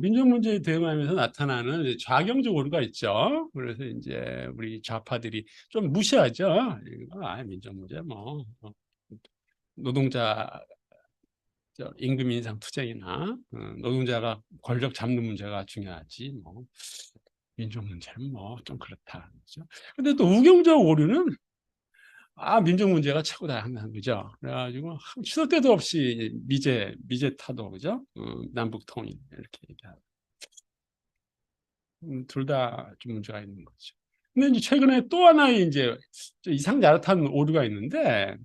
민족 문제에 대응하면서 나타나는 이제 좌경적 오류가 있죠. 그래서 이제 우리 좌파들이 좀 무시하죠. 이거 민족 문제 뭐 노동자 임금 인상 투쟁이나 노동자가 권력 잡는 문제가 중요하지 뭐 민족 문제는 뭐 좀 그렇다. 그죠? 근데 또 우경적 오류는 민족 문제가 최고다 하는 거죠. 그래가지고 시도 때도 없이 미제 타도 그죠? 남북 통일 이렇게 얘기하고 둘 다 좀 문제가 있는 거죠. 근데 이제 최근에 또 하나의 이제 이상야릇한 오류가 있는데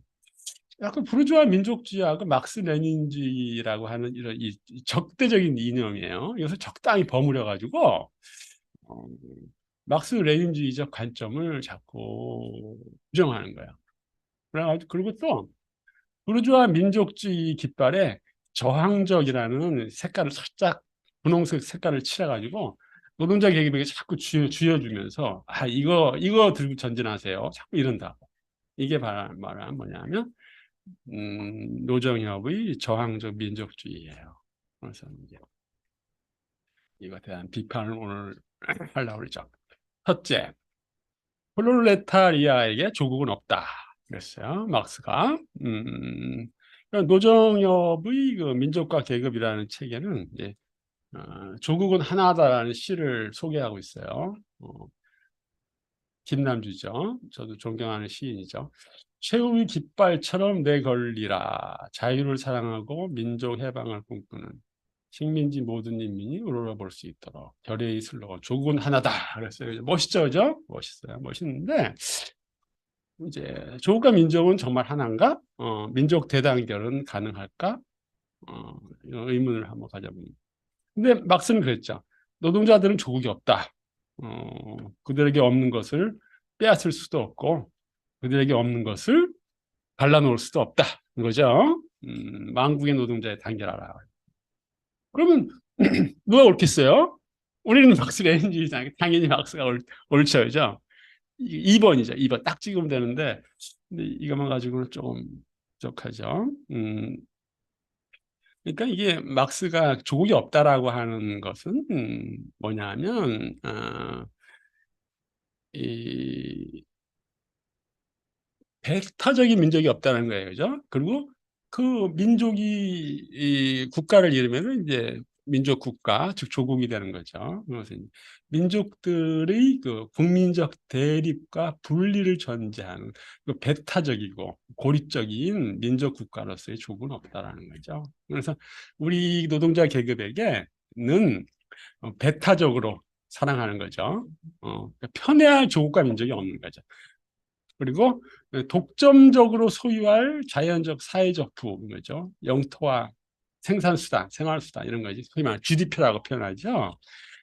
약간 부르주아 민족주의하고 막스 레닌주의라고 하는 이런 이 적대적인 이념이에요. 이것을 적당히 버무려 가지고 어, 막스 레닌주의적 관점을 자꾸 부정하는 거예요. 그래가지고 그리고 또 부르주아 민족주의 깃발에 저항적이라는 색깔을 살짝 분홍색 색깔을 칠해가지고 노동자 계급에게 자꾸 쥐어주면서 이거 들고 전진하세요. 자꾸 이런다. 이게 말하는 뭐냐면 노정협의 저항적 민족주의예요. 그래서 이제 이것에 대한 비판을 오늘 하려고 그러죠. 첫째, 프롤레타리아에게 조국은 없다. 그랬어요. 막스가. 노정엽의 그 민족과 계급이라는 책에는 이제 조국은 하나다라는 시를 소개하고 있어요. 김남주죠. 저도 존경하는 시인이죠. 최후의 깃발처럼 내 걸리라. 자유를 사랑하고 민족 해방을 꿈꾸는 식민지 모든 인민이 우러러볼 수 있도록 결의의 슬로건 조국은 하나다. 그랬어요. 멋있죠, 그죠? 멋있어요. 멋있는데 이제 조국과 민족은 정말 하나인가? 민족 대단결은 가능할까? 이런 의문을 한번 가져봅니다. 근데 막스는 그랬죠. 노동자들은 조국이 없다. 그들에게 없는 것을 빼앗을 수도 없고 그들에게 없는 것을 갈라놓을 수도 없다. 이거죠. 망국의 노동자에 단결하라. 그러면 누가 옳겠어요? 우리는 막스 레닌주의자 당연히 막스가 옳죠, 그죠? 2번이죠. 2번 딱 찍으면 되는데 근데 이것만 가지고는 조금 부족하죠. 그러니까 이게 막스가 조국이 없다라고 하는 것은 뭐냐면 이 배타적인 민족이 없다는 거예요, 그죠? 그리고 그 민족이 이 국가를 이루면 이제 민족 국가, 즉 조국이 되는 거죠. 그것은 민족들의 그 국민적 대립과 분리를 전제하는 그 배타적이고 고립적인 민족 국가로서의 조국은 없다라는 거죠. 그래서 우리 노동자 계급에게는 배타적으로 사랑하는 거죠. 그러니까 편애할 조국과 민족이 없는 거죠. 그리고 독점적으로 소유할 자연적 사회적 부인 거죠. 영토와 생산수단, 생활수단 이런 거지. 소위 말하는 GDP라고 표현하죠.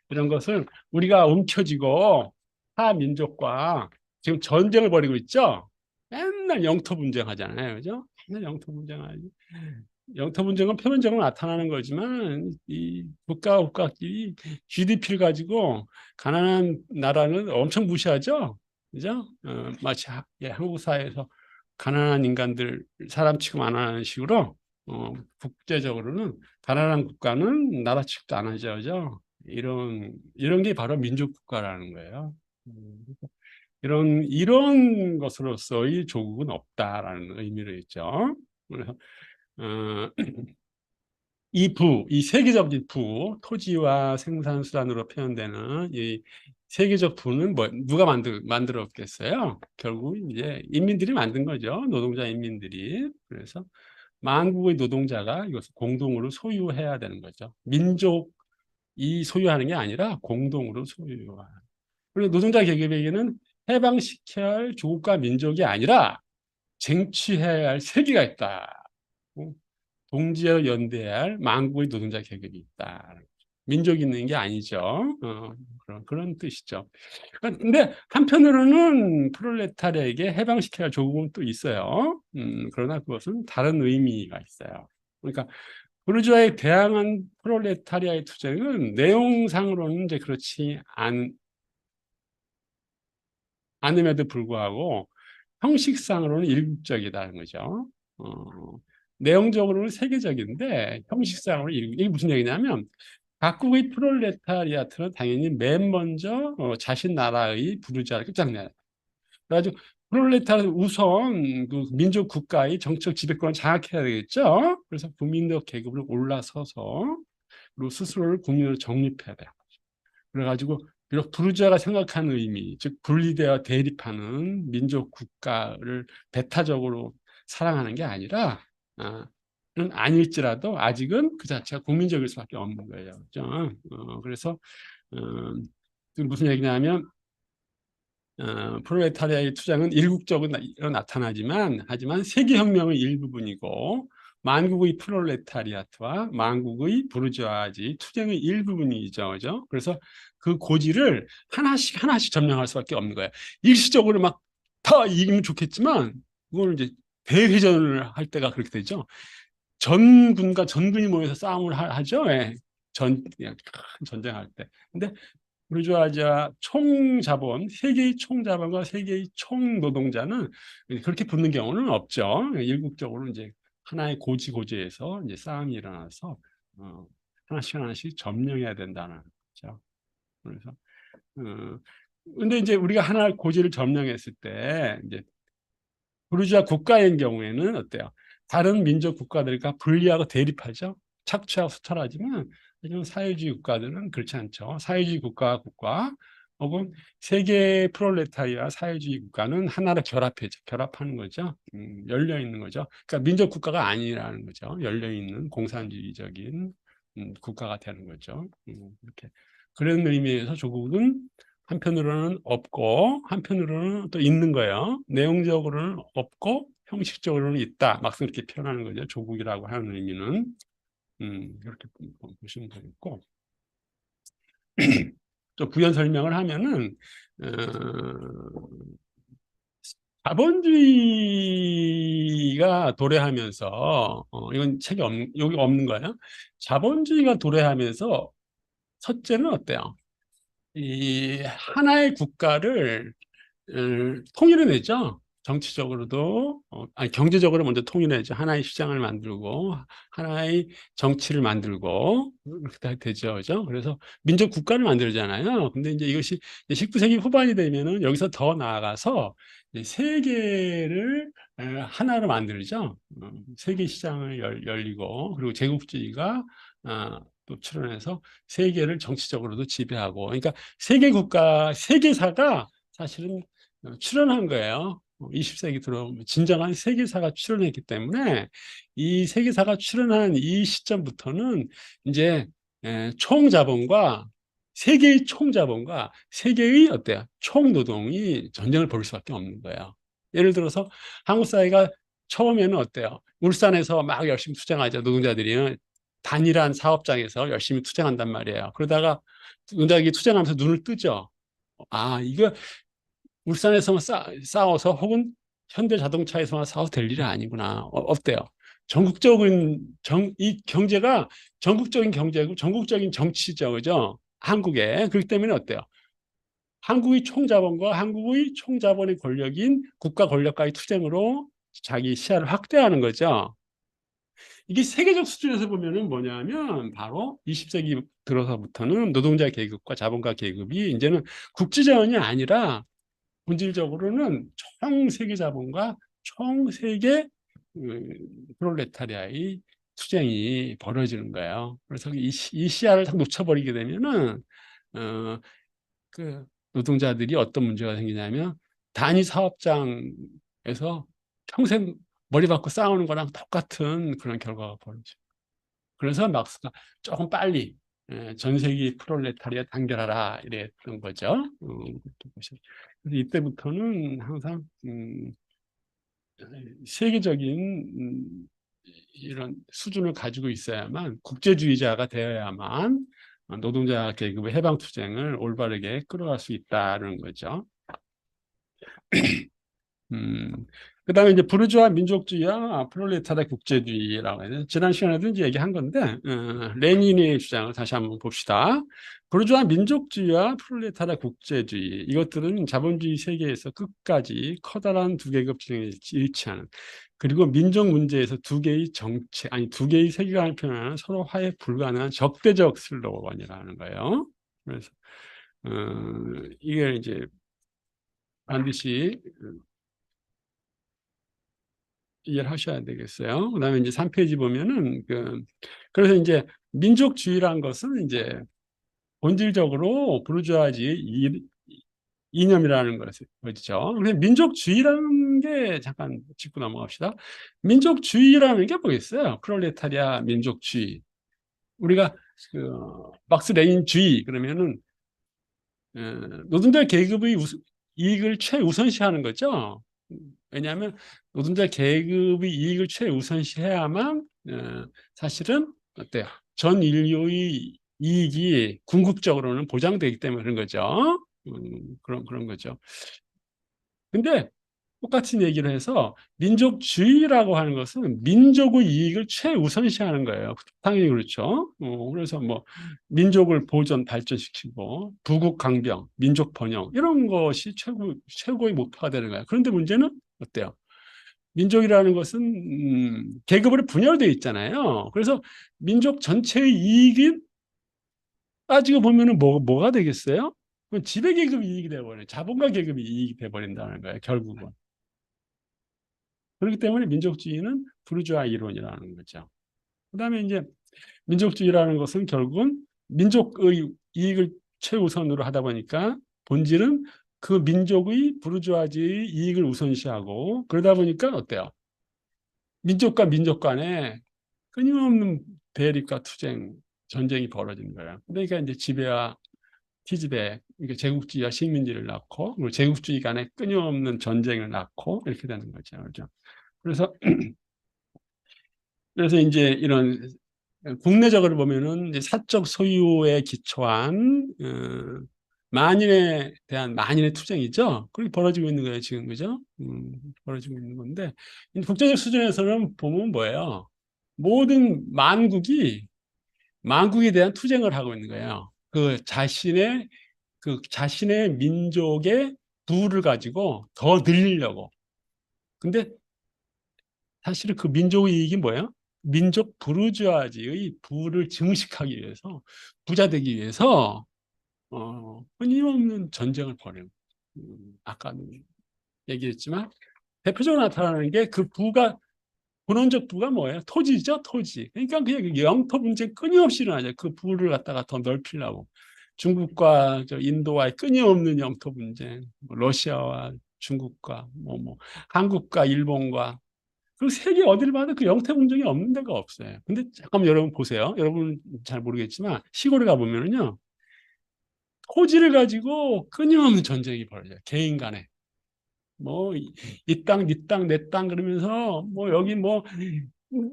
이런 것을 우리가 움켜쥐고 타 민족과 지금 전쟁을 벌이고 있죠. 맨날 영토 분쟁하잖아요. 그죠? 맨날 영토 분쟁하지. 영토 분쟁은 표면적으로 나타나는 거지만 이 국가와 국가끼리 GDP를 가지고 가난한 나라는 엄청 무시하죠. 그죠? 마치 한국 사회에서 가난한 인간들 사람 취급 안 하는 식으로 국제적으로는 가난한 국가는 나라 취급도 안 하죠. 그죠? 이런 게 바로 민족 국가라는 거예요. 이런 것으로서의 조국은 없다라는 의미로 있죠. 그래서 어, 이 세계적인 부, 토지와 생산수단으로 표현되는 이 세계적 부는 누가 만들었겠어요? 결국 이제 인민들이 만든 거죠. 노동자 인민들이. 그래서 만국의 노동자가 이것을 공동으로 소유해야 되는 거죠. 민족이 소유하는 게 아니라 공동으로 소유하는. 그리고 노동자 계급에게는 해방시켜야 할 조국과 민족이 아니라 쟁취해야 할 세계가 있다. 동지어 연대해야 할 만국의 노동자 계급이 있다. 민족이 있는 게 아니죠. 그런 뜻이죠. 근데 한편으로는 프롤레타리아에게 해방시켜야 할 조국은 또 있어요. 그러나 그것은 다른 의미가 있어요. 그러니까 부르주아에 대항한 프롤레타리아의 투쟁은 내용상으로는 이제 그렇지 않음에도 불구하고 형식상으로는 일국적이다는 거죠. 내용적으로는 세계적인데 형식상으로는 이게 무슨 얘기냐면 각국의 프롤레타리아트는 당연히 맨 먼저 자신 나라의 부르주아를 끝장내야 돼. 그래가지고 프롤레타리아 우선 그 민족 국가의 정책 지배권을 장악해야 되겠죠. 그래서 국민적 계급으로 올라서서 그리고 스스로를 국민으로 정립해야 돼요. 그래가지고 비록 부르주아가 생각하는 의미, 즉 분리되어 대립하는 민족 국가를 배타적으로 사랑하는 게 아니라 는 아닐지라도 아직은 그 자체가 국민적일 수밖에 없는 거예요. 그죠? 그래서 무슨 얘기냐면 프롤레타리아의 투쟁은 일국적으로 나타나지만 하지만 세계혁명의 일부분이고 만국의 프롤레타리아트와 만국의 부르주아지 투쟁의 일부분이죠. 그죠? 그래서 그 고지를 하나씩 하나씩 점령할 수밖에 없는 거예요. 일시적으로 막 다 이기면 좋겠지만 그걸 이제 대회전을 할 때가 그렇게 되죠. 전군과 전군이 모여서 싸움을 하죠. 예. 전쟁할 때. 근데 부르주아지아 총자본, 세계의 총자본과 세계의 총노동자는 그렇게 붙는 경우는 없죠. 일국적으로 이제 하나의 고지에서 이제 싸움이 일어나서 하나씩 하나씩 점령해야 된다는 거죠. 그래서 근데 이제 우리가 하나 고지를 점령했을 때 이제 부르주아 국가인 경우에는 어때요? 다른 민족 국가들과 분리하고 대립하죠. 착취하고 수탈하지만 하지만 사회주의 국가들은 그렇지 않죠. 사회주의 국가 혹은 세계 프롤레타리아 사회주의 국가는 하나로 결합하는 거죠. 열려 있는 거죠. 그러니까 민족 국가가 아니라는 거죠. 열려 있는 공산주의적인 국가가 되는 거죠. 이렇게 그런 의미에서 조국은 한편으로는 없고 한편으로는 또 있는 거예요. 내용적으로는 없고 형식적으로는 있다. 막상 이렇게 표현하는 거죠. 조국이라고 하는 의미는 이렇게 보시면 되겠고 또 부연 설명을 하면은 어, 자본주의가 도래하면서 이건 책이 여기 없는 거예요. 자본주의가 도래하면서 첫째는 어때요? 이 하나의 국가를 통일해내죠. 정치적으로도 아니 경제적으로 먼저 통일해죠. 하나의 시장을 만들고 하나의 정치를 만들고 그렇게 되죠, 그죠? 그래서 민족 국가를 만들잖아요. 근데 이제 이것이 19세기 후반이 되면은 여기서 더 나아가서 세계를 하나로 만들죠. 세계 시장을 열리고 그리고 제국주의가 또 출현해서 세계를 정치적으로도 지배하고 그러니까 세계사가 사실은 출현한 거예요. 20세기 들어오면 진정한 세계사가 출현했기 때문에 이 세계사가 출현한 이 시점부터는 이제 총자본과 세계의 총자본과 세계의 어때요? 총노동이 전쟁을 벌일 수밖에 없는 거예요. 예를 들어서 한국 사회가 처음에는 어때요? 울산에서 막 열심히 투쟁하죠. 노동자들이 단일한 사업장에서 열심히 투쟁한단 말이에요. 그러다가 노동자들이 투쟁하면서 눈을 뜨죠. 이거 울산에서만 싸워서 혹은 현대자동차에서만 싸워서 될 일이 아니구나. 어때요? 이 경제가 전국적인 경제고 전국적인 정치죠. 그죠? 한국에. 그렇기 때문에 어때요? 한국의 총자본과 한국의 총자본의 권력인 국가 권력과의 투쟁으로 자기 시야를 확대하는 거죠. 이게 세계적 수준에서 보면은 뭐냐면 바로 20세기 들어서부터는 노동자 계급과 자본가 계급이 이제는 국지전이 아니라 본질적으로는 총세계 자본과 총세계 프롤레타리아의 투쟁이 벌어지는 거예요. 그래서 이 시야를 딱 놓쳐버리게 되면은 어, 그 노동자들이 어떤 문제가 생기냐면 단위 사업장에서 평생 머리 받고 싸우는 거랑 똑같은 그런 결과가 벌어져요. 그래서 막스가 조금 빨리 전 세계 프롤레타리아 단결하라 이랬던 거죠. 그래서 이때부터는 항상 세계적인 이런 수준을 가지고 있어야만 국제주의자가 되어야만 노동자 계급의 해방 투쟁을 올바르게 끌어갈 수 있다는 거죠. 음, 그다음에 이제 부르주아 민족주의와 프롤레타리아 국제주의라고 해야 되나? 지난 시간에도 이제 얘기한 건데 레닌의 주장을 다시 한번 봅시다. 부르주아 민족주의와 프롤레타리아 국제주의 이것들은 자본주의 세계에서 끝까지 커다란 두 계급 진영에 일치하는 그리고 민족 문제에서 두 개의 정책, 아니 두 개의 세계관을 표현하는 서로 화해 불가능한 적대적 슬로건이라는 거예요. 그래서 이게 이제 반드시 이해를 하셔야 되겠어요. 그다음에 이제 3페이지 보면은 그래서 이제 민족주의란 것은 이제 본질적으로 부르주아지 이념이라는 거죠. 그래서 민족주의라는 게 잠깐 짚고 넘어갑시다. 민족주의라는 게 뭐겠어요? 프롤레타리아 민족주의. 우리가 그 막스 레닌주의 그러면은 노동자 계급의 이익을 최우선시하는 거죠. 왜냐하면 노동자 계급의 이익을 최우선시해야만 사실은 어때요? 전 인류의 이익이 궁극적으로는 보장되기 때문에 그런 거죠. 그런 거죠. 근데 똑같은 얘기를 해서 민족주의라고 하는 것은 민족의 이익을 최우선시하는 거예요. 당연히 그렇죠. 그래서 뭐 민족을 보존 발전시키고 부국 강병, 민족 번영 이런 것이 최고의 목표가 되는 거예요. 그런데 문제는 어때요? 민족이라는 것은 계급으로 분열되어 있잖아요. 그래서 민족 전체의 이익이 따지고 보면은 뭐가 되겠어요? 그건 지배 계급이 이익이 돼버려요. 자본가 계급이 이익이 돼버린다는 거예요. 결국은. 그렇기 때문에 민족주의는 부르주아 이론이라는 거죠. 그다음에 이제 민족주의라는 것은 결국은 민족의 이익을 최우선으로 하다 보니까 본질은 그 민족의 부르주아지의 이익을 우선시하고 그러다 보니까 어때요? 민족과 민족 간에 끊임없는 대립과 투쟁, 전쟁이 벌어지는 거예요. 그러니까 이제 지배와 티지배, 그러니까 제국주의와 식민지를 낳고 그리고 제국주의 간에 끊임없는 전쟁을 낳고 이렇게 되는 거죠. 그렇죠? 그래서 이제 이런 국내적으로 보면은 이제 사적 소유에 기초한 만인에 대한 만인의 투쟁이죠. 그렇게 벌어지고 있는 거예요, 지금 그죠? 벌어지고 있는 건데 국제적 수준에서는 보면 뭐예요? 모든 만국에 대한 투쟁을 하고 있는 거예요. 자신의 민족의 부를 가지고 더 늘리려고. 근데 사실은 그 민족의 이익이 뭐예요? 민족 부르주아지의 부를 증식하기 위해서 부자 되기 위해서 끊임없는 전쟁을 벌여요. 아까도 얘기했지만 대표적으로 나타나는 게 그 부가 근원적 부가 뭐예요? 토지죠, 토지. 그러니까 그냥 그 영토 분쟁 끊임없이 일어나죠. 그 부를 갖다가 더 넓히려고 중국과 인도와의 끊임없는 영토 분쟁, 뭐 러시아와 중국과 한국과 일본과 그 세계 어디를 봐도 그 영태 공정이 없는 데가 없어요. 근데 잠깐만 여러분 보세요. 여러분 잘 모르겠지만 시골에 가보면은요. 토지를 가지고 끊임없는 전쟁이 벌어져요. 개인 간에. 뭐, 이 땅, 네 땅, 내 땅 그러면서 뭐 여기 뭐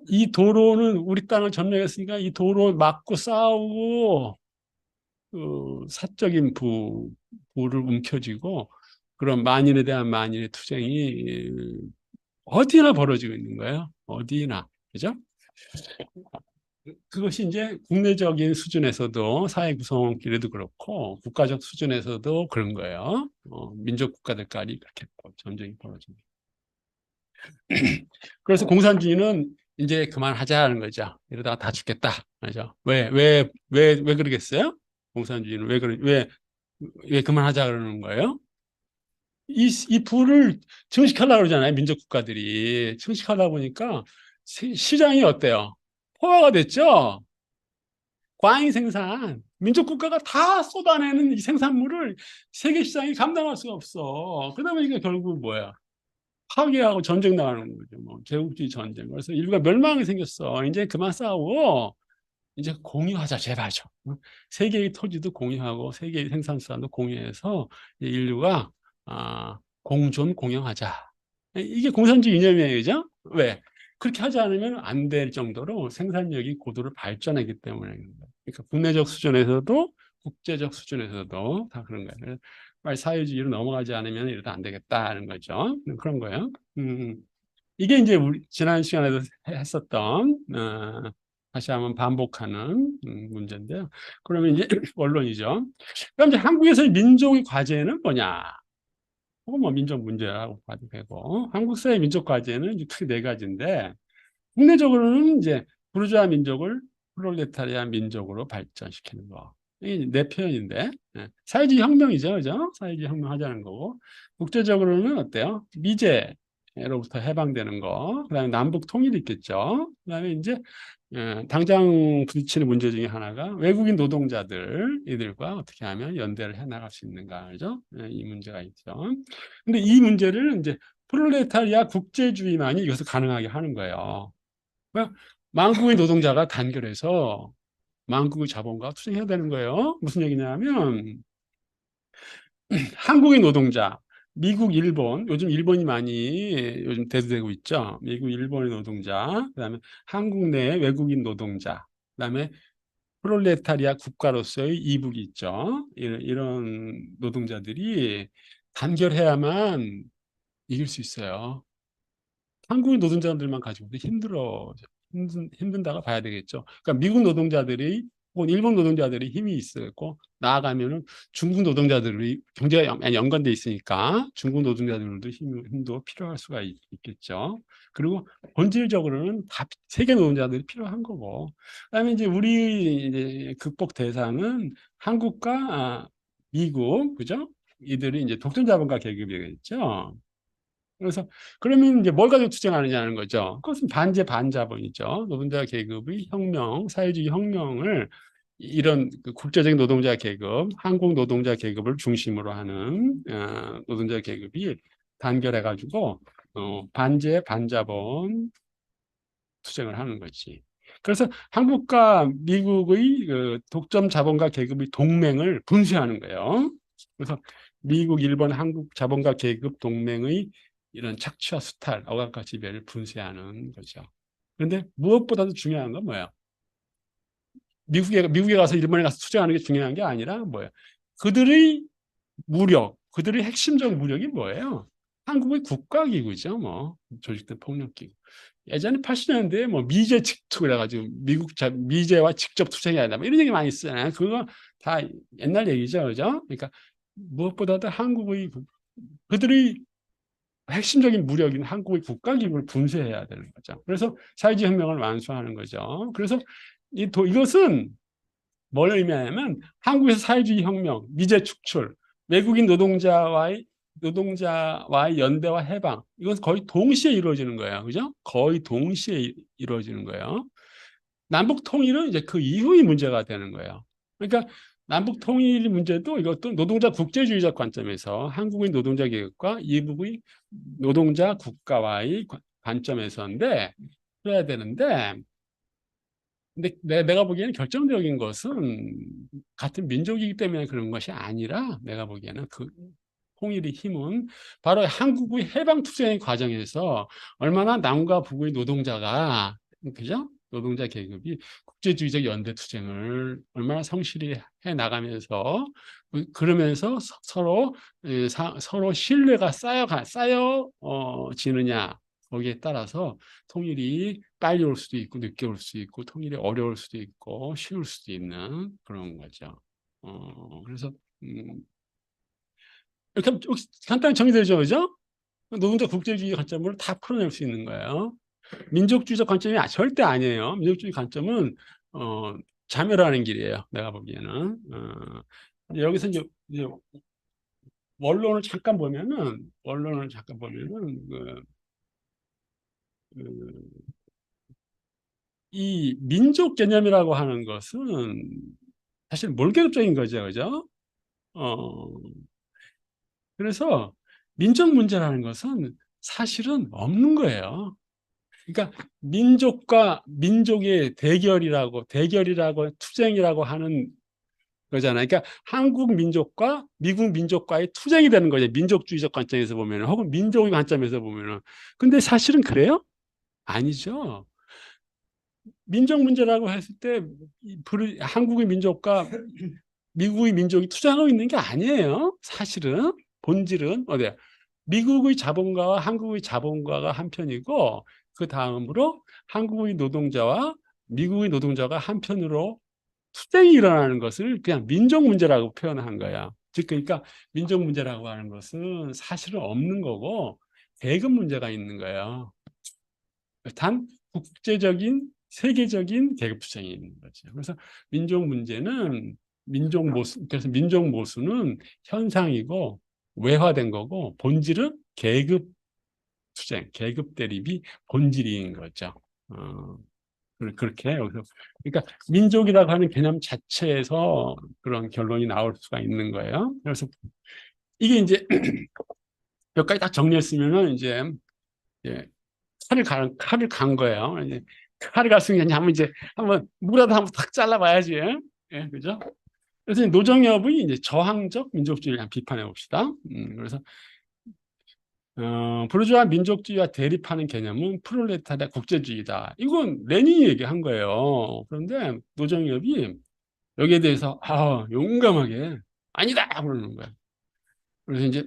이 도로는 우리 땅을 점령했으니까 이 도로 막고 싸우고 사적인 부를 움켜쥐고 그런 만인에 대한 만인의 투쟁이 어디나 벌어지고 있는 거예요. 어디나. 그죠? 그것이 이제 국내적인 수준에서도 사회 구성원끼리도 그렇고 국가적 수준에서도 그런 거예요. 민족 국가들끼리 그렇게 전쟁이 벌어집니다. 그래서 공산주의는 이제 그만하자는 거죠. 이러다가 다 죽겠다. 그죠? 왜 그러겠어요? 공산주의는 왜 그만하자 그러는 거예요? 이 부를 증식하려고 그러잖아요. 민족 국가들이. 증식하다 보니까 시장이 어때요? 포화가 됐죠? 과잉 생산, 민족 국가가 다 쏟아내는 이 생산물을 세계 시장이 감당할 수가 없어. 그러다 보니까 결국 뭐야? 파괴하고 전쟁 나가는 거죠. 뭐 제국주의 전쟁. 그래서 인류가 멸망이 생겼어. 이제 그만 싸우고 이제 공유하자 제발 좀. 세계의 토지도 공유하고 세계의 생산수단도 공유해서 인류가 공존 공영하자. 이게 공산주의 이념이에요, 그죠? 왜? 그렇게 하지 않으면 안 될 정도로 생산력이 고도로 발전하기 때문에 그러니까 국내적 수준에서도 국제적 수준에서도 다 그런 거예요. 빨리 사회주의로 넘어가지 않으면 이러다 안 되겠다는 거죠. 그런 거예요. 이게 이제 우리 지난 시간에도 했었던 다시 한번 반복하는 문제인데요. 그러면 이제 원론이죠. 그럼 이제 한국에서의 민족의 과제는 뭐냐? 혹은 뭐 민족 문제라고 봐도 되고, 한국 사회 민족 과제는 이제 크게 네 가지인데, 국내적으로는 이제 부르주아 민족을 프롤레타리아 민족으로 발전시키는 거. 이게 내 표현인데, 사회주의 혁명이죠, 그죠? 사회주의 혁명 하자는 거고, 국제적으로는 어때요? 미제로부터 해방되는 거, 그다음에 남북 통일이 있겠죠. 그다음에 이제 당장 부딪히는 문제 중에 하나가 외국인 노동자들 이들과 어떻게 하면 연대를 해 나갈 수 있는가, 그죠? 이 문제가 있죠. 근데 이 문제를 이제 프롤레타리아 국제주의만이 이것을 가능하게 하는 거예요. 만국의 노동자가 단결해서 만국의 자본과 투쟁해야 되는 거예요. 무슨 얘기냐면 한국의 노동자, 미국, 일본, 요즘 일본이 많이 요즘 대두되고 있죠. 미국, 일본의 노동자, 그다음에 한국 내 외국인 노동자, 그다음에 프롤레타리아 국가로서의 이북이 있죠. 이런 노동자들이 단결해야만 이길 수 있어요. 한국의 노동자들만 가지고도 힘든다고 봐야 되겠죠. 그러니까 미국 노동자들이 혹은 일본 노동자들이 힘이 있었고 나아가면은 중국 노동자들이 경제가 연관돼 있으니까 중국 노동자들도 힘도 필요할 수가 있겠죠. 그리고 본질적으로는 다 세계 노동자들이 필요한 거고. 그다음에 이제 우리 이제 극복 대상은 한국과 미국, 그죠? 이들이 이제 독점자본가 계급이겠죠. 그래서 그러면 이제 뭘 가지고 투쟁하느냐는 거죠. 그것은 반제 반자본이죠. 노동자 계급의 혁명, 사회주의 혁명을 이런 그 국제적인 노동자 계급, 한국 노동자 계급을 중심으로 하는 노동자 계급이 단결해 가지고 반제 반자본 투쟁을 하는 거지. 그래서 한국과 미국의 그 독점 자본가 계급의 동맹을 분쇄하는 거예요. 그래서 미국, 일본, 한국 자본가 계급 동맹의 이런 착취와 수탈, 억압과 지배를 분쇄하는 거죠. 그런데 무엇보다도 중요한 건 뭐예요? 미국에 가서 일본에 가서 투쟁하는 게 중요한 게 아니라 뭐예요? 그들의 무력, 그들의 핵심적 무력이 뭐예요? 한국의 국가기구죠, 뭐 조직된 폭력기구. 예전에 80년대에 뭐 미제 직투 그래가지고 미제와 직접 투쟁해야 한다, 뭐 이런 얘기 많이 쓰잖아요. 그거 다 옛날 얘기죠, 그죠? 그러니까 무엇보다도 그들의 핵심적인 무력인 한국의 국가기구를 분쇄해야 되는 거죠. 그래서 사회주의 혁명을 완수하는 거죠. 그래서 이것은 뭘 의미하냐면 한국에서 사회주의 혁명, 미제 축출, 외국인 노동자와의 연대와 해방, 이건 거의 동시에 이루어지는 거예요. 그죠? 거의 동시에 이루어지는 거예요. 남북 통일은 이제 그 이후의 문제가 되는 거예요. 그러니까 남북 통일 문제도 이것도 노동자 국제주의적 관점에서 한국의 노동자 계급과 이북의 노동자 국가와의 관점에서인데 그래야 되는데, 근데 내가 보기에는 결정적인 것은 같은 민족이기 때문에 그런 것이 아니라 내가 보기에는 그 통일의 힘은 바로 한국의 해방 투쟁의 과정에서 얼마나 남과 북의 노동자가, 그죠? 노동자 계급이 국제주의적 연대 투쟁을 얼마나 성실히 해 나가면서 그러면서 서로 신뢰가 쌓여지느냐, 거기에 따라서 통일이 빨리 올 수도 있고 늦게 올 수도 있고 통일이 어려울 수도 있고 쉬울 수도 있는 그런 거죠. 그래서 이렇게 간단히 정의되죠, 그죠? 노동자 국제주의 관점으로 다 풀어낼 수 있는 거예요. 민족주의적 관점이 절대 아니에요. 민족주의 관점은 어, 자멸하는 길이에요. 내가 보기에는. 여기서 이제 원론을 잠깐 보면은 그, 이 민족 개념이라고 하는 것은 사실 몰개급적인 거죠, 그죠? 어, 그래서 민족 문제라는 것은 사실은 없는 거예요. 그러니까 민족과 민족의 대결이라고 투쟁이라고 하는 거잖아요. 그러니까 한국 민족과 미국 민족과의 투쟁이 되는 거죠. 민족주의적 관점에서 보면, 혹은 민족의 관점에서 보면은. 근데 사실은 그래요? 아니죠. 민족 문제라고 했을 때 한국의 민족과 미국의 민족이 투쟁하고 있는 게 아니에요. 사실은 본질은 어디야? 미국의 자본가와 한국의 자본가가 한편이고 그 다음으로 한국의 노동자와 미국의 노동자가 한편으로 투쟁이 일어나는 것을 그냥 민족 문제라고 표현한 거야. 즉 그러니까 민족 문제라고 하는 것은 사실은 없는 거고 계급 문제가 있는 거예요. 단 국제적인 세계적인 계급 투쟁이 있는 거죠. 그래서 민족 문제는 그래서 민족 모순은 현상이고 외화된 거고 본질은 계급 투쟁, 계급 대립이 본질인 거죠. 어, 그렇게 여기서 그러니까 민족이라고 하는 개념 자체에서 그런 결론이 나올 수가 있는 거예요. 그래서 이게 이제 여기까지 딱 정리했으면은 이제 예, 칼을 간 거예요. 이제 칼을 갔으면 그냥 한번 이제 한번 무라도 한번 탁 잘라봐야지. 예, 그죠? 그래서 노정엽의 이제 저항적 민족주의를 한번 비판해 봅시다. 그래서 부르주아 민족주의와 대립하는 개념은 프롤레타리아 국제주의다. 이건 레닌이 얘기한 거예요. 그런데 노정엽이 여기에 대해서 용감하게 아니다 그러는 거예요. 그래서 이제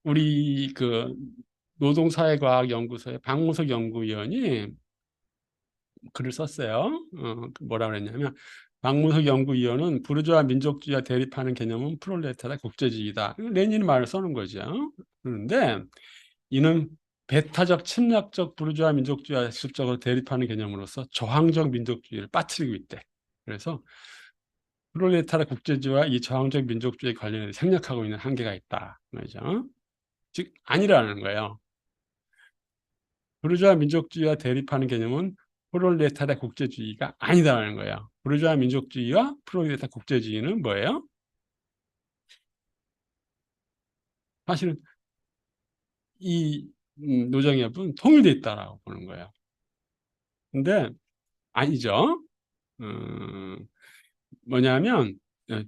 우리 그 노동사회과학연구소의 박무석 연구위원이 글을 썼어요. 뭐라 그랬냐면 박무석 연구위원은 부르주아 민족주의와 대립하는 개념은 프롤레타리아 국제주의다. 레닌 말을 써는 거죠. 그런데 이는 배타적 침략적 부르주아 민족주의와 직접적으로 대립하는 개념으로서 저항적 민족주의를 빠뜨리고 있대. 그래서 프롤레타리아 국제주의와 이 저항적 민족주의 관련해서 생략하고 있는 한계가 있다. 그죠? 즉 아니라는 거예요. 부르주아 민족주의와 대립하는 개념은 프롤레타리아 국제주의가 아니다라는 거예요. 부르주아 민족주의와 프롤레타리아 국제주의는 뭐예요? 사실은 이 노정엽은 통일돼 있다라고 보는 거예요. 근데 아니죠. 음, 뭐냐면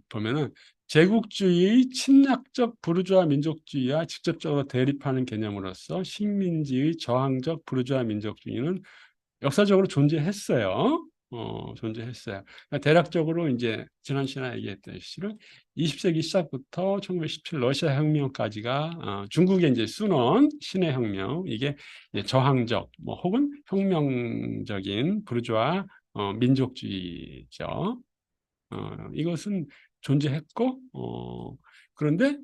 보면은 제국주의의 침략적 부르주아 민족주의와 직접적으로 대립하는 개념으로서 식민지의 저항적 부르주아 민족주의는 역사적으로 존재했어요. 존재했어요. 그러니까 대략적으로 이제 지난 시간에 얘기했듯이 20세기 시작부터 1917 러시아 혁명까지가 중국의 이제 순원 신해 혁명 이게 이제 저항적 뭐 혹은 혁명적인 부르주아 민족주의죠. 이것은 존재했고 그런데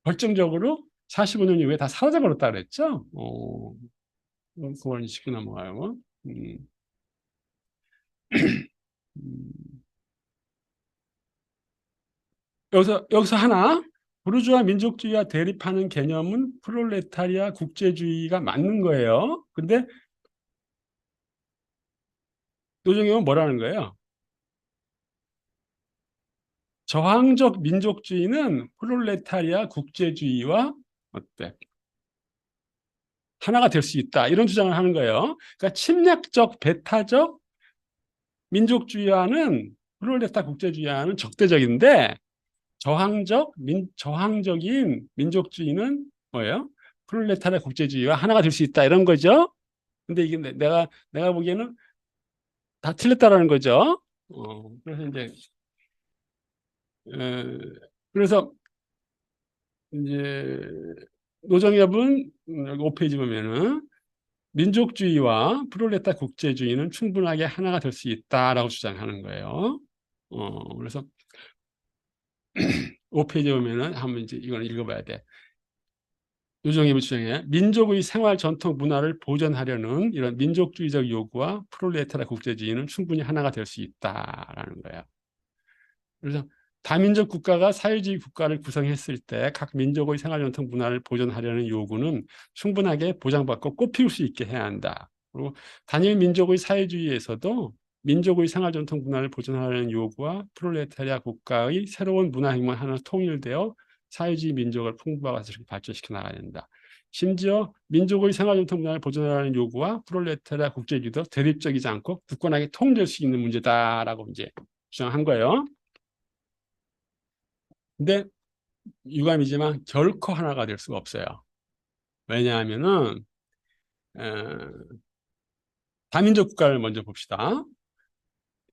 결정적으로 45년 이후에 다 사라져 버렸다 그랬죠. 그걸 짚고 넘어가요. 음, 음. 여기서 하나 부르주아 민족주의와 대립하는 개념은 프롤레타리아 국제주의가 맞는 거예요. 근데 노정엽은 뭐라는 거예요? 저항적 민족주의는 프롤레타리아 국제주의와 어때? 하나가 될 수 있다. 이런 주장을 하는 거예요. 그러니까 침략적 배타적 민족주의와는 프롤레타 국제주의와는 적대적인데 저항적인 민족주의는 뭐예요? 프롤레타리아 국제주의와 하나가 될 수 있다 이런 거죠. 근데 이게 내가 보기에는 다 틀렸다라는 거죠. 그래서 이제 에, 그래서 이제 노정엽은 5페이지 보면은 민족주의와 프롤레타 국제주의는 충분하게 하나가 될 수 있다라고 주장하는 거예요. 그래서 5페이지 보면은 한번 이제 이걸 읽어봐야 돼. 노정엽의 주장에 민족의 생활 전통 문화를 보존하려는 이런 민족주의적 요구와 프롤레타리아 국제주의는 충분히 하나가 될 수 있다라는 거예요. 그래서 다민족 국가가 사회주의 국가를 구성했을 때 각 민족의 생활 전통 문화를 보존하려는 요구는 충분하게 보장받고 꽃피울 수 있게 해야 한다. 그리고 단일 민족의 사회주의에서도 민족의 생활 전통 문화를 보존하려는 요구와 프롤레타리아 국가의 새로운 문화 행만 하나 통일되어 사회주의 민족을 풍부하고 발전시켜 나가야 된다. 심지어 민족의 생활 전통 문화를 보존하려는 요구와 프롤레타리아 국제주의도 대립적이지 않고 굳건하게 통일될 수 있는 문제다라고 이제 주장한 거예요. 근데 유감이지만 결코 하나가 될 수가 없어요. 왜냐하면은 다민족 국가를 먼저 봅시다.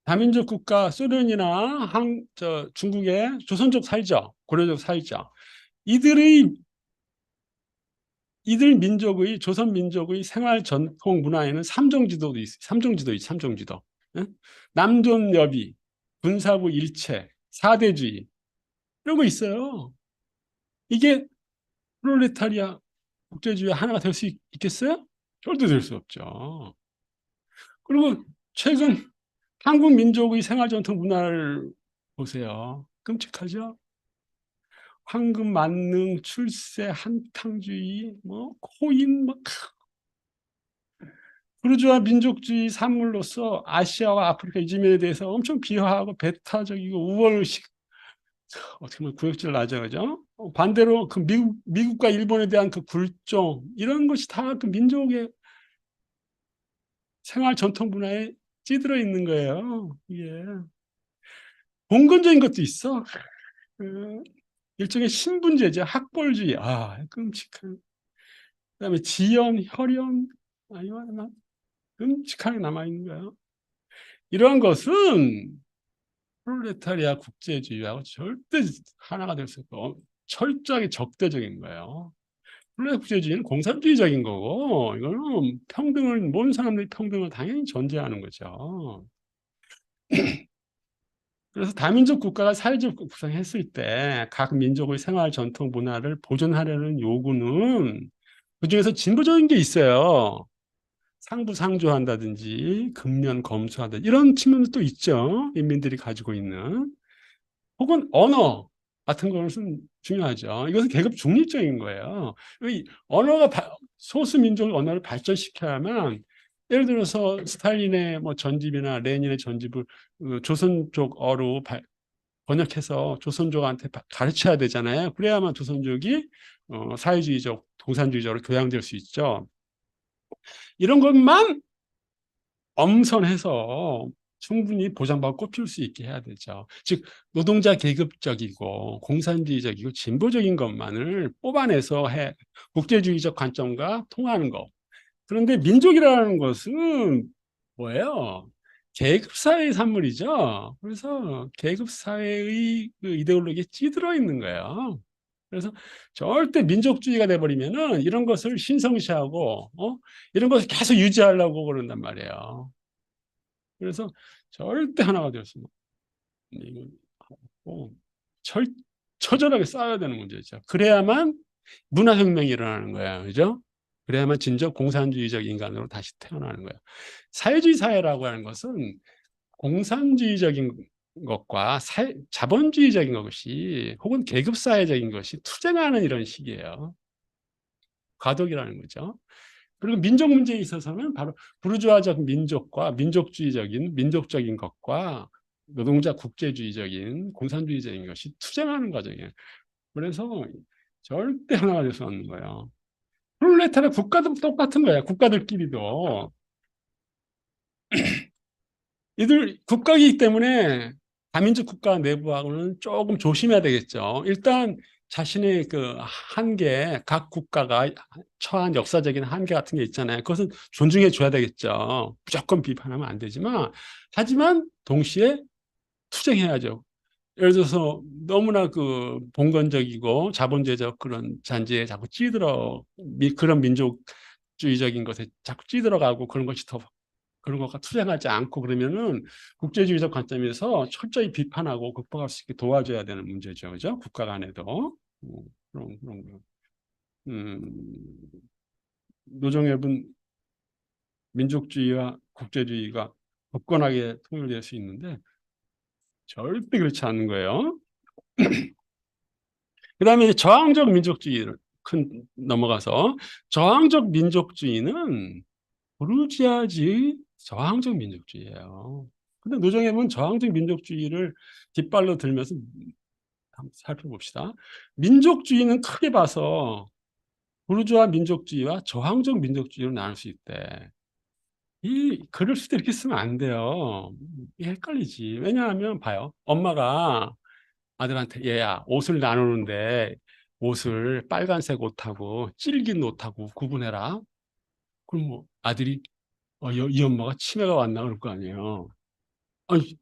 다민족 국가 소련이나 중국의 조선족 살죠. 고려족 살죠. 이들의 이들 민족의 조선 민족의 생활 전통 문화에는 삼종지도도 있어요. 삼종지도. 응? 남존여비, 군사부 일체, 사대주의 이런 거 있어요. 이게 프롤레타리아 국제주의 하나가 될 수 있겠어요? 절대 될 수 없죠. 그리고 최근 한국 민족의 생활 전통 문화를 보세요. 끔찍하죠? 황금 만능 출세 한탕주의 뭐 코인 뭐 부르주아 민족주의 산물로서 아시아와 아프리카 이주민에 대해서 엄청 비하하고 배타적이고 우월식 어떻게 보면 구역질 나죠, 그죠? 반대로 그 미국과 일본에 대한 그 굴종 이런 것이 다 그 민족의 생활 전통 문화에 찌들어 있는 거예요. 예. 봉건적인 것도 있어. 그 일종의 신분제죠. 학벌주의. 아, 끔찍한. 그다음에 지연, 혈연, 아니면 끔찍하게 남아있는 거예요. 이러한 것은 프롤레타리아 국제주의하고 절대 하나가 될 수 없고 철저하게 적대적인 거예요. 프롤레타리아 국제주의는 공산주의적인 거고 이거는 평등을 모든 사람들이 평등을 당연히 전제하는 거죠. 그래서 다민족 국가가 사회적 구성했을 때 각 민족의 생활 전통 문화를 보존하려는 요구는 그중에서 진보적인 게 있어요. 상부상조한다든지 근면 검소한다 이런 측면도 또 있죠. 인민들이 가지고 있는 혹은 언어 같은 것은 중요하죠. 이것은 계급 중립적인 거예요. 언어가 소수 민족 언어를 발전시켜야만 예를 들어서 스탈린의 뭐 전집이나 레닌의 전집을 조선족어로 번역해서 조선족한테 가르쳐야 되잖아요. 그래야만 조선족이 사회주의적, 공산주의적으로 교양될 수 있죠. 이런 것만 엄선해서 충분히 보장받고 꼽힐 수 있게 해야 되죠. 즉 노동자 계급적이고 공산주의적이고 진보적인 것만을 뽑아내서 국제주의적 관점과 통하는 것. 그런데 민족이라는 것은 뭐예요? 계급사회의 산물이죠. 그래서 계급사회의 그 이데올로기에 찌들어 있는 거예요. 그래서 절대 민족주의가 돼버리면은 이런 것을 신성시하고, 이런 것을 계속 유지하려고 그런단 말이에요. 그래서 절대 하나가 될 수는 없고, 처절하게 싸워야 되는 문제죠. 그래야만 문화혁명이 일어나는 거야. 그죠? 그래야만 진정 공산주의적 인간으로 다시 태어나는 거야. 사회주의 사회라고 하는 것은 공산주의적인 것과 자본주의적인 것이 혹은 계급사회적인 것이 투쟁하는 이런 식이에요. 과도기라는 거죠. 그리고 민족 문제에 있어서는 바로 부르주아적 민족과 민족적인 것과 노동자 국제주의적인 공산주의적인 것이 투쟁하는 과정이에요. 그래서 절대 하나가 될 수 없는 거예요. 프롤레타리아 국가도 똑같은 거야. 국가들끼리도 이들 국가이기 때문에 다민족 국가 내부하고는 조금 조심해야 되겠죠. 일단 자신의 그 한계, 각 국가가 처한 역사적인 한계 같은 게 있잖아요. 그것은 존중해 줘야 되겠죠. 무조건 비판하면 안 되지만, 하지만 동시에 투쟁해야죠. 예를 들어서 너무나 그 봉건적이고 자본주의적 그런 잔재에 자꾸 찌들어, 그런 민족주의적인 것에 자꾸 찌들어가고 그런 것이 더 그런 것과 투쟁하지 않고 그러면은 국제주의적 관점에서 철저히 비판하고 극복할 수 있게 도와줘야 되는 문제죠. 그죠? 국가 간에도. 그런 거. 음, 노정엽은 민족주의와 국제주의가 굳건하게 통일될 수 있는데 절대 그렇지 않는 거예요. 그다음에 저항적 민족주의를 넘어가서 저항적 민족주의는 부르지아주의 저항적 민족주의예요. 근데 노정엽은 저항적 민족주의를 뒷발로 들면서 한번 살펴봅시다. 민족주의는 크게 봐서 부르주아 민족주의와 저항적 민족주의로 나눌 수 있대. 이 글을 쓸 때 이렇게 쓰면 안 돼요. 이게 헷갈리지. 왜냐하면 봐요. 엄마가 아들한테 얘야 옷을 나누는데 옷을 빨간색 옷하고 질긴 옷하고 구분해라. 그럼 뭐 아들이 이 엄마가 치매가 왔나 그럴 거 아니에요. 아니,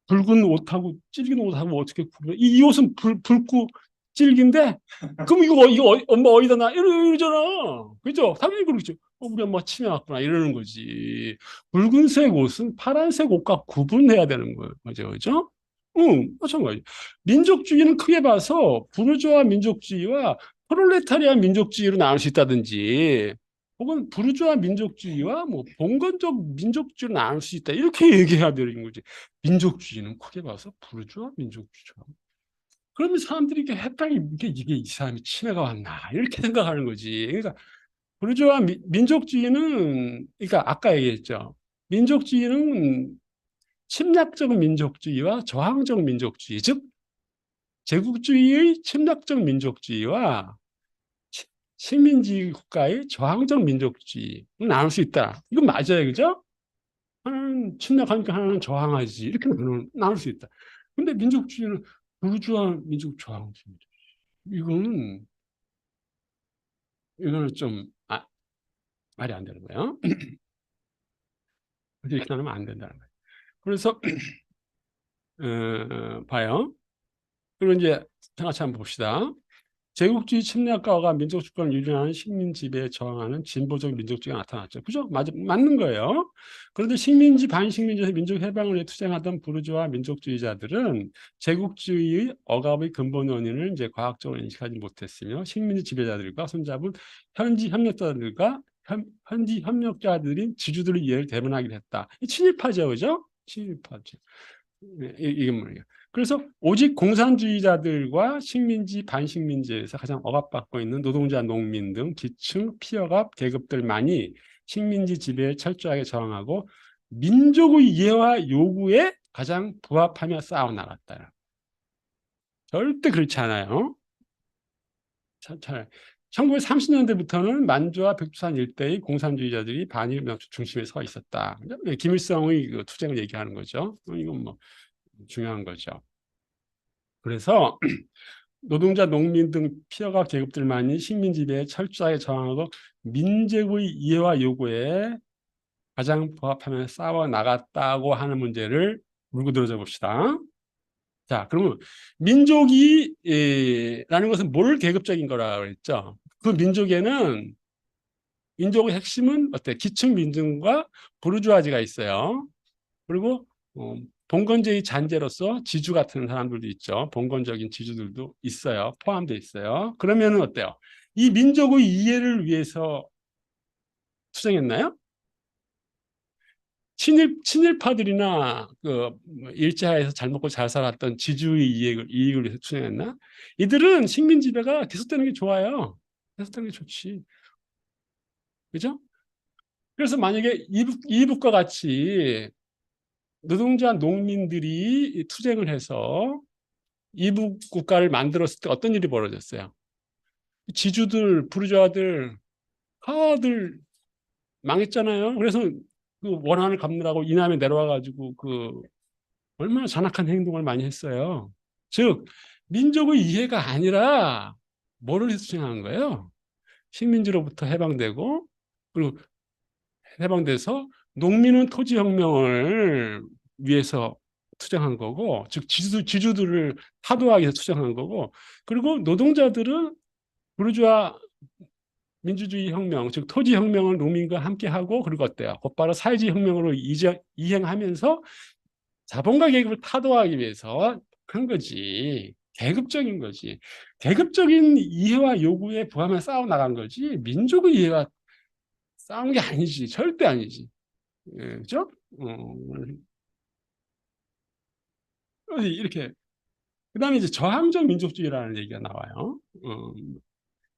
붉은 옷하고 질긴 옷하고 어떻게 구분해? 이 옷은 붉고 질긴데? 그럼 이거 엄마 어디다 놔? 이러잖아. 그죠? 당연히 그러겠죠. 우리 엄마 치매 왔구나. 이러는 거지. 붉은색 옷은 파란색 옷과 구분해야 되는 거죠. 그죠? 응, 마찬가지. 민족주의는 크게 봐서 부르주아 민족주의와 프롤레타리아 민족주의로 나눌 수 있다든지, 혹은 부르주아 민족주의와 뭐 봉건적 민족주의로 나눌 수 있다. 이렇게 얘기해야 되는 거지. 민족주의는 크게 봐서 부르주아 민족주의죠. 그러면 사람들이 이게 헷갈리, 이게 이 사람이 치매가 왔나 이렇게 생각하는 거지. 그러니까 부르주아 민족주의는, 그러니까 아까 얘기했죠. 민족주의는 침략적 민족주의와 저항적 민족주의, 즉 제국주의의 침략적 민족주의와 식민지 국가의 저항적 민족주의 나눌 수 있다. 이건 맞아요, 그죠? 하나는 침략하니까 하나는 저항하지. 이렇게 나눌 수 있다. 근데 민족주의는 부르주아 민족 저항주의. 이거는 좀 말이 안 되는 거예요. 이렇게 나누면 안 된다는 거예요. 그래서 봐요. 그리고 이제 같이 한번 봅시다. 제국주의 침략가가 민족 주권을 유린하는 식민 지배에 저항하는 진보적 민족주의가 나타났죠. 그죠? 맞는 거예요. 그런데 식민지 반식민지에서 민족 해방을 위해 투쟁하던 부르주아 민족주의자들은 제국주의의 억압의 근본 원인을 이제 과학적으로 인식하지 못했으며 식민지 지배자들과 손잡은 현지 협력자들과 현지 협력자들인 지주들의 이해를 대변하기로 했다. 친일파죠, 그죠? 친일파죠. 이게 뭐예요? 그래서 오직 공산주의자들과 식민지, 반식민지에서 가장 억압받고 있는 노동자, 농민 등 기층 피어갑 계급들만이 식민지 지배에 철저하게 저항하고 민족의 이해와 요구에 가장 부합하며 싸워나갔다. 절대 그렇지 않아요. 잘. 1930년대부터는 만주와 백두산 일대의 공산주의자들이 반일 명축 중심에 서 있었다. 김일성의 그 투쟁을 얘기하는 거죠. 이건 뭐 중요한 거죠. 그래서 노동자, 농민 등 피어가 계급들만이 식민 지배에 철저하게 저항하고 민족의 이해와 요구에 가장 부합하며 싸워 나갔다고 하는 문제를 물고 들어줘 봅시다. 자, 그러면 민족이 라는 것은 뭘 계급적인 거라고 했죠? 그 민족에는 민족의 핵심은 어때? 기층 민중과 부르주아지가 있어요. 그리고 봉건제의 잔재로서 지주 같은 사람들도 있죠. 봉건적인 지주들도 있어요. 포함되어 있어요. 그러면은 어때요? 이 민족의 이해를 위해서 투쟁했나요? 친일파들이나 그 일제하에서 잘 먹고 잘 살았던 지주의 이익을 위해서 투쟁했나? 이들은 식민 지배가 계속되는 게 좋아요. 계속되는 게 좋지. 그죠? 그래서 만약에 이북과 같이 노동자 농민들이 투쟁을 해서 이북 국가를 만들었을 때 어떤 일이 벌어졌어요? 지주들, 부르주아들, 다들 망했잖아요. 그래서 그 원한을 갚느라고 이남에 내려와가지고 그 얼마나 잔악한 행동을 많이 했어요. 즉 민족의 이해가 아니라 뭐를 투쟁한 거예요? 식민지로부터 해방되고, 그리고 해방돼서 농민은 토지혁명을 위해서 투쟁한 거고, 즉 지주들을 타도하기 위해서 투쟁한 거고, 그리고 노동자들은 부르주아 민주주의 혁명, 즉 토지 혁명을 농민과 함께 하고, 그리고 어때요? 곧바로 사회주의 혁명으로 이행하면서 자본가 계급을 타도하기 위해서 한 거지. 계급적인 거지. 계급적인 이해와 요구에 부합해 싸워 나간 거지. 민족의 이해와 싸운 게 아니지. 절대 아니지. 예, 그죠? 어, 이렇게. 그 다음에 이제 저항적 민족주의라는 얘기가 나와요.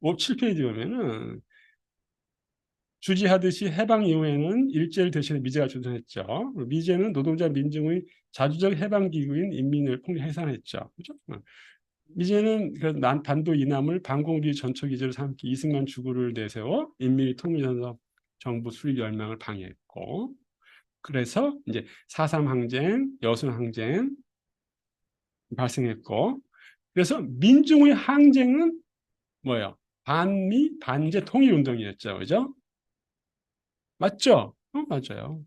7페이지 보면은 주지하듯이 해방 이후에는 일제를 대신해 미제가 존재했죠. 미제는 노동자 민중의 자주적 해방 기구인 인민을 폭력 해산했죠. 그죠? 미제는 그 반도 이남을 반공주의 전초 기제로 삼기 이승만 주구를 내세워 인민이 통일전선 정부 수립 열망을 방해했고, 그래서 이제 4.3 항쟁, 여순 항쟁 발생했고, 그래서 민중의 항쟁은 뭐예요? 반미 반제 통일 운동이었죠, 그죠? 맞죠? 맞아요.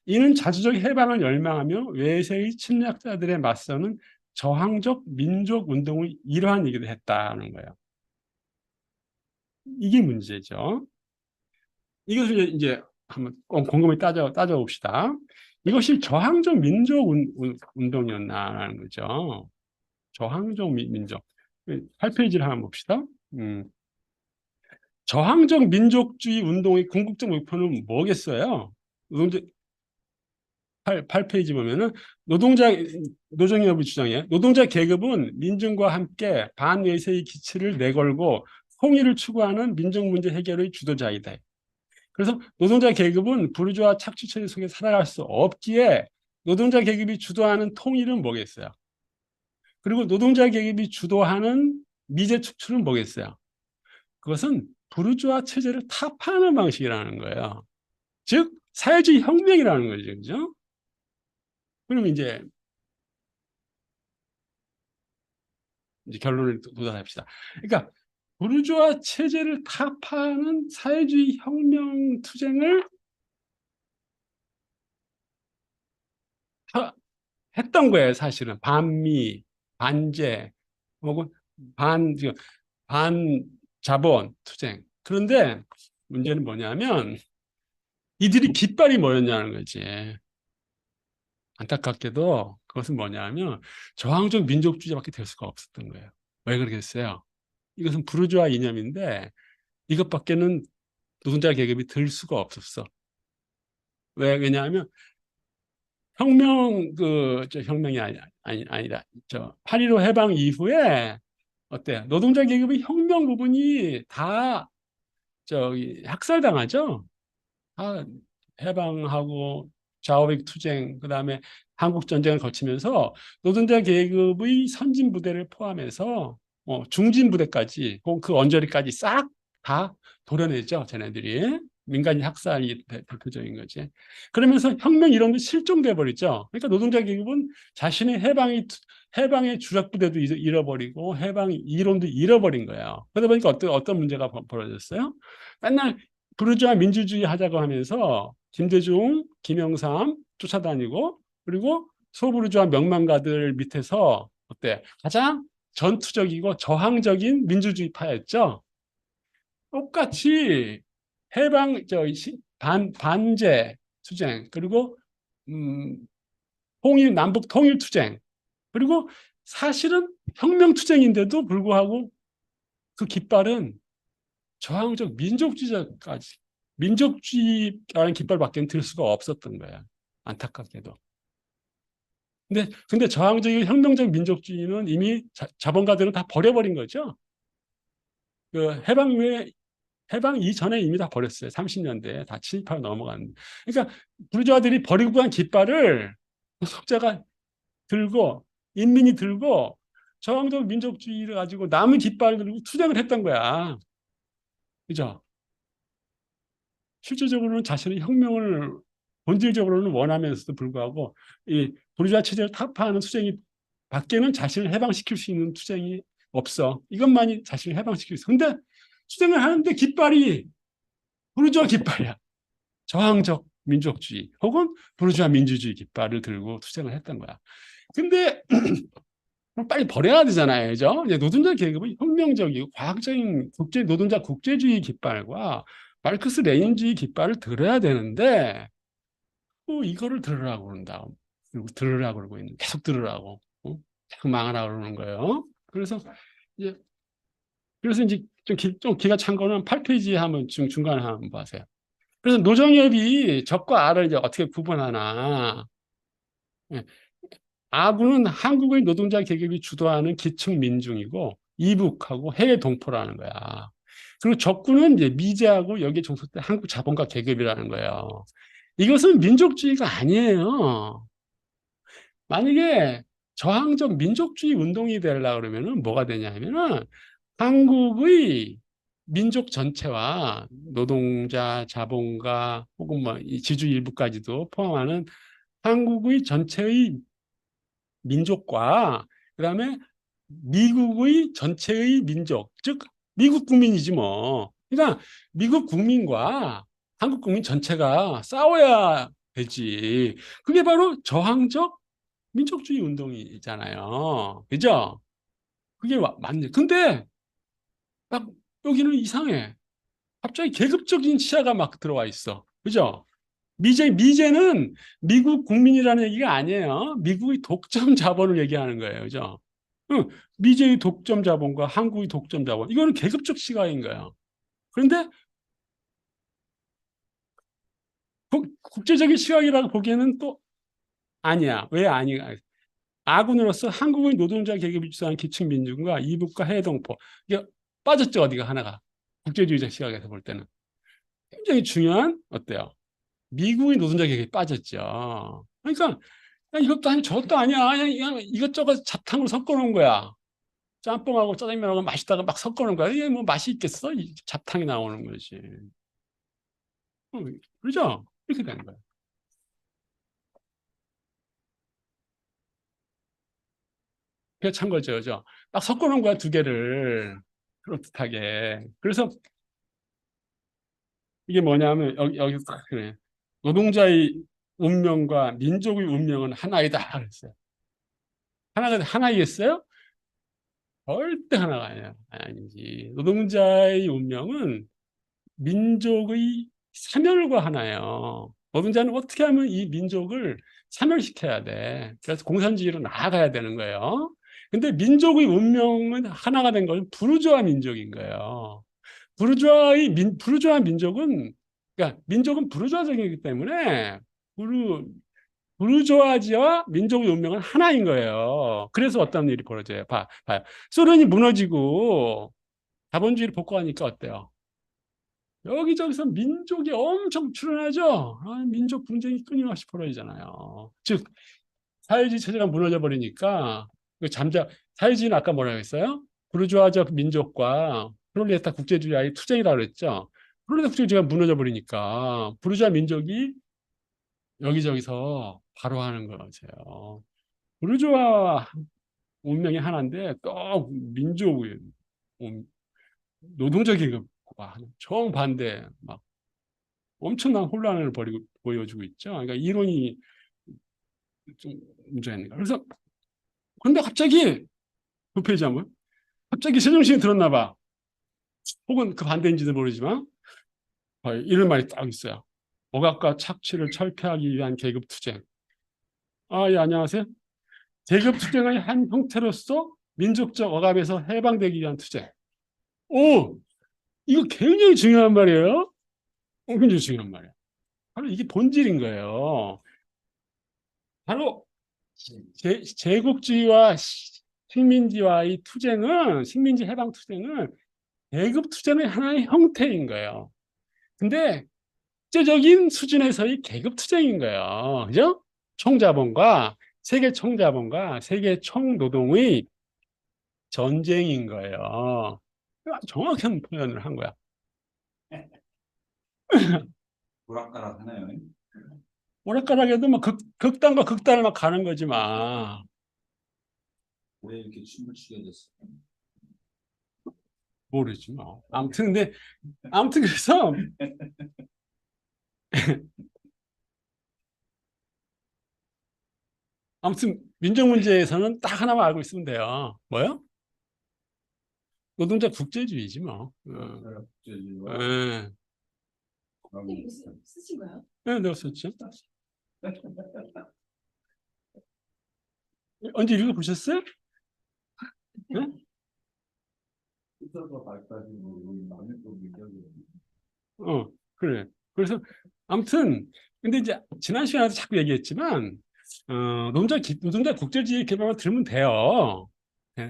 이는 자주적 해방을 열망하며 외세의 침략자들에 맞서는 저항적 민족 운동의 일환이기도 했다는 거예요. 이게 문제죠. 이것을 이제 한번 꼼꼼히 따져봅시다. 이것이 저항적 민족 운동이었나라는 거죠. 저항적 민족. 8페이지를 한번 봅시다. 저항적 민족주의 운동의 궁극적 목표는 뭐겠어요? 노동자, 8페이지 보면은 노정협의 주장이에요. 노동자 계급은 민중과 함께 반외세의 기치를 내걸고 통일을 추구하는 민족 문제 해결의 주도자이다. 그래서 노동자 계급은 부르주아 착취체제 속에 살아갈 수 없기에 노동자 계급이 주도하는 통일은 뭐겠어요? 그리고 노동자 계급이 주도하는 미제 축출은 뭐겠어요? 그것은 부르주아 체제를 타파하는 방식이라는 거예요. 즉 사회주의 혁명이라는 거죠. 그죠? 그럼 이제 결론을 도달합시다. 그러니까 부르주아 체제를 타파하는 사회주의 혁명 투쟁을 했던 거예요. 사실은 반미, 반제, 혹은 반 반자본 투쟁. 그런데 문제는 뭐냐면 이들이 깃발이 뭐였냐는 거지. 안타깝게도 그것은 뭐냐면 저항적 민족주의밖에 될 수가 없었던 거예요. 왜 그러겠어요? 이것은 부르주아 이념인데 이것밖에는 노동자 계급이 들 수가 없었어. 왜냐하면 혁명이 아니다. 저 8.15 해방 이후에 어때요? 노동자 계급의 혁명 부분이 다 저기 학살당하죠. 다 해방하고 좌우익 투쟁, 그다음에 한국 전쟁을 거치면서 노동자 계급의 선진 부대를 포함해서 중진 부대까지 혹은 그 언저리까지 싹 다 도려내죠. 쟤네들이 민간인 학살이 대표적인 거지. 그러면서 혁명 이론도 실종돼 버리죠. 그러니까 노동자 계급은 자신의 해방의 주력 부대도 잃어버리고 해방 이론도 잃어버린 거예요. 그러다 보니까 어떤 문제가 벌어졌어요? 맨날 부르주아 민주주의 하자고 하면서 김대중, 김영삼 쫓아다니고 그리고 소부르주아 명망가들 밑에서 어때? 가장 전투적이고 저항적인 민주주의파였죠. 똑같이 해방 반제 투쟁 그리고 음, 남북 통일 투쟁 그리고 사실은 혁명 투쟁인데도 불구하고 그 깃발은 저항적 민족주의라는 깃발밖에 들 수가 없었던 거야. 안타깝게도. 근데 저항적인 혁명적 민족주의는 이미 자본가들은 다 버려버린 거죠. 그 해방 이전에 이미 다 버렸어요. 30년대에 다 친일파로 넘어갔는데. 그러니까 부르주아들이 버리고 간 깃발을 노동자가 들고 인민이 들고 저항적 민족주의를 가지고 남의 깃발을 들고 투쟁을 했던 거야. 그죠? 실질적으로는 자신의 혁명을 본질적으로는 원하면서도 불구하고 이 부르주아 체제를 타파하는 투쟁이 밖에는 자신을 해방시킬 수 있는 투쟁이 없어. 이것만이 자신을 해방시킬 수 있어. 근데 투쟁을 하는데 깃발이 부르주아 깃발이야. 저항적 민족주의 혹은 부르주아 민주주의 깃발을 들고 투쟁을 했던 거야. 근데 빨리 버려야 되잖아요. 그죠? 이제 노동자 계급은 혁명적이고 과학적인 노동자 국제주의 깃발과 마르크스 레닌주의 깃발을 들어야 되는데 또 이거를 들으라고 그런다. 그리고 들으라고 그러고 있는 계속 들으라고. 계속 망하라고 그러는 거예요. 이제 그래서 이제 좀 기가 찬 거는 8페이지에 한번 중간에 한번 보세요. 그래서 노정협이 적과 아를 이제 어떻게 구분하나. 예. 아군은 한국의 노동자 계급이 주도하는 기층 민중이고 이북하고 해외 동포라는 거야. 그리고 적군은 이제 미제하고 여기에 종속된 한국 자본가 계급이라는 거예요. 이것은 민족주의가 아니에요. 만약에 저항적 민족주의 운동이 되려고 그러면은 뭐가 되냐면은 한국의 민족 전체와 노동자, 자본가 혹은 뭐 이 지주 일부까지도 포함하는 한국의 전체의 민족과 그다음에 미국의 전체의 민족, 즉 미국 국민이지 뭐. 그러니까 미국 국민과 한국 국민 전체가 싸워야 되지. 그게 바로 저항적 민족주의 운동이잖아요. 그죠? 그게 맞네. 근데 막 여기는 이상해. 갑자기 계급적인 시야가 막 들어와 있어. 그죠? 미제는 미국 국민이라는 얘기가 아니에요. 미국의 독점 자본을 얘기하는 거예요. 그죠? 응, 미제의 독점 자본과 한국의 독점 자본. 이거는 계급적 시각인 거예요. 그런데 국제적인 시각이라고 보기에는 또 아니야. 왜 아니야? 아군으로서 한국의 노동자 계급이 주도하는 기층민주주의가 이북과 해동포. 이게 빠졌죠. 어디가 하나가. 국제주의적 시각에서 볼 때는. 굉장히 중요한 어때요? 미국의 노동자 계급이 빠졌죠. 그러니까 이것도 아니 저것도 아니야. 그냥 이것저것 잡탕으로 섞어놓은 거야. 짬뽕하고 짜장면하고 맛있다가 막 섞어놓은 거야. 이게 뭐 맛이 있겠어? 이 잡탕이 나오는 거지. 그러죠? 이렇게 되는 거야. 그게 참 거죠. 그죠? 막 섞어놓은 거야, 두 개를. 그럴듯하게. 그래서 이게 뭐냐면, 여기 딱 그래. 노동자의 운명과 민족의 운명은 하나이다. 그랬어요. 하나이겠어요? 절대 하나가 아니야. 아니지. 노동자의 운명은 민족의 사멸과 하나예요. 노동자는 어떻게 하면 이 민족을 사멸시켜야 돼. 그래서 공산주의로 나아가야 되는 거예요. 근데 민족의 운명은 하나가 된 것은 부르주아 민족인 거예요. 부르주아 민족은, 그러니까 민족은 부르주아적이기 때문에 부르주아지와 민족의 운명은 하나인 거예요. 그래서 어떤 일이 벌어져요. 봐요. 소련이 무너지고 자본주의를 복구하니까 어때요? 여기저기서 민족이 엄청 출현하죠. 민족 분쟁이 끊임없이 벌어지잖아요. 즉 사회주의 체제가 무너져 버리니까 사회주의는 아까 뭐라고 했어요? 부르주아적 민족과 프롤레타 국제주의의 투쟁이라고 그랬죠. 프롤레타 국제주의가 무너져 버리니까 부르주아 민족이 여기저기서 바로 하는 거죠. 부르주아 운명이 하나인데 또 민족의 노동적 계급과 정반대 막 엄청난 혼란을 보여주고 있죠. 그러니까 이론이 좀 문제가 있는 거예요. 그래서 근데 갑자기 그 페이지 한번 갑자기 제정신이 들었나 봐. 혹은 그 반대인지도 모르지만 이런 말이 딱 있어요. 억압과 착취를 철폐하기 위한 계급투쟁. 예, 안녕하세요. 계급투쟁의 한 형태로서 민족적 억압에서 해방되기 위한 투쟁. 오, 이거 굉장히 중요한 말이에요. 굉장히 중요한 말이에요. 바로 이게 본질인 거예요. 바로 제국주의와 식민지와의 투쟁은, 식민지 해방 투쟁은 계급 투쟁의 하나의 형태인 거예요. 근데 국제적인 수준에서의 계급 투쟁인 거예요. 그죠? 총자본과 세계 총자본과 세계 총노동의 전쟁인 거예요. 정확한 표현을 한 거야. 오락가락 하나요? 오락가락해도 뭐 극단과 극단을 막 가는 거지만 왜 이렇게 춤을 추게 됐어요? 모르지 뭐. 아무튼 그래서 아무튼 민족 문제에서는 딱 하나만 알고 있으면 돼요. 뭐요? 노동자 국제주의지 뭐. 국제주의와 예. 이거 쓰신 거예요? 예, 내가 썼죠. 언제 읽어보셨어요? 예? 있어서 발달이 우리 남의 또 민족이 그래. 그래서 아무튼 근데 이제 지난 시간에도 자꾸 얘기했지만 노동자 국제주의 개발만 들으면 돼요.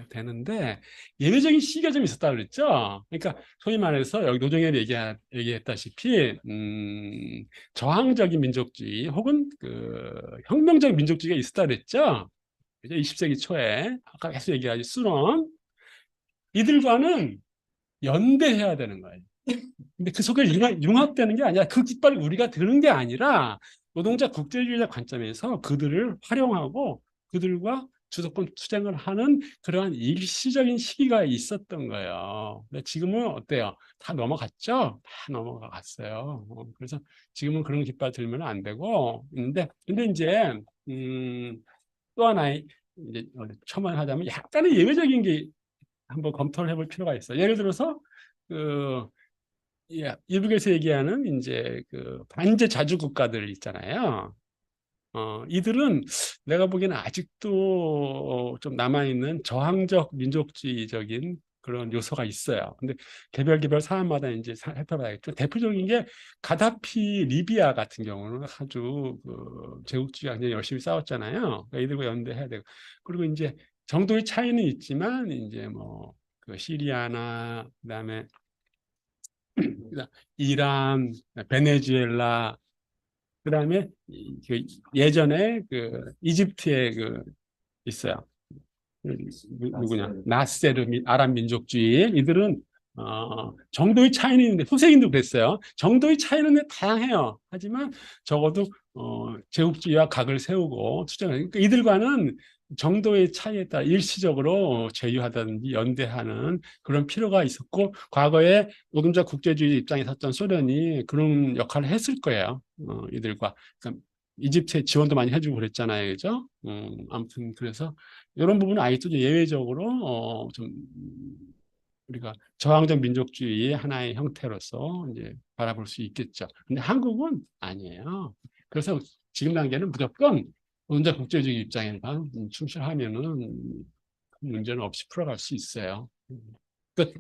되는데 예외적인 시기가 좀 있었다 그랬죠. 그러니까 소위 말해서 여기 노정현이 얘기했다시피 저항적인 민족주의 혹은 그 혁명적 민족주의가 있었다 그랬죠. 그죠? 20세기 초에 아까 계속 얘기하지 수론 이들과는 연대해야 되는 거예요. 근데 그 속에 융합되는 게 아니라 그 깃발을 우리가 드는 게 아니라 노동자 국제주의적 관점에서 그들을 활용하고 그들과 주도권 투쟁을 하는 그러한 일시적인 시기가 있었던 거예요. 근데 지금은 어때요? 다 넘어갔죠? 다 넘어갔어요. 그래서 지금은 그런 깃발 들면 안 되고 근데 이제 또 하나의 이제 첨언하자면 약간의 예외적인 게 한번 검토를 해볼 필요가 있어요. 예를 들어서 그 예, 일국에서 얘기하는 이제 그 반제 자주 국가들 있잖아요. 이들은 내가 보기에는 아직도 좀 남아있는 저항적 민족주의적인 그런 요소가 있어요. 근데 개별 사안마다 이제 살펴봐야겠죠. 대표적인 게 가다피 리비아 같은 경우는 아주 그 제국주의가 굉장히 열심히 싸웠잖아요. 그러니까 이들과 연대해야 되고. 그리고 이제 정도의 차이는 있지만 이제 뭐 그 시리아나 그다음에 이란, 베네수엘라, 그다음에 그 예전에 그 이집트에 그 있어요. 누구냐? 나세르 아랍 민족주의. 이들은 정도의 차이는 있는데 후세인도 그랬어요. 정도의 차이는 다양해요. 하지만 적어도 제국주의와 각을 세우고 투쟁을. 그러니까 이들과는 정도의 차이에 따라 일시적으로 제휴하든지 연대하는 그런 필요가 있었고, 과거에 노동자 국제주의 입장에 섰던 소련이 그런 역할을 했을 거예요. 이들과. 그러니까 이집트에 지원도 많이 해주고 그랬잖아요. 그죠? 아무튼 그래서 이런 부분은 아직도 좀 예외적으로 좀 우리가 저항적 민족주의의 하나의 형태로서 이제 바라볼 수 있겠죠. 근데 한국은 아니에요. 그래서 지금 단계는 무조건 노동자 국제주의 입장에만 충실하면은 문제는 없이 풀어갈 수 있어요. 끝.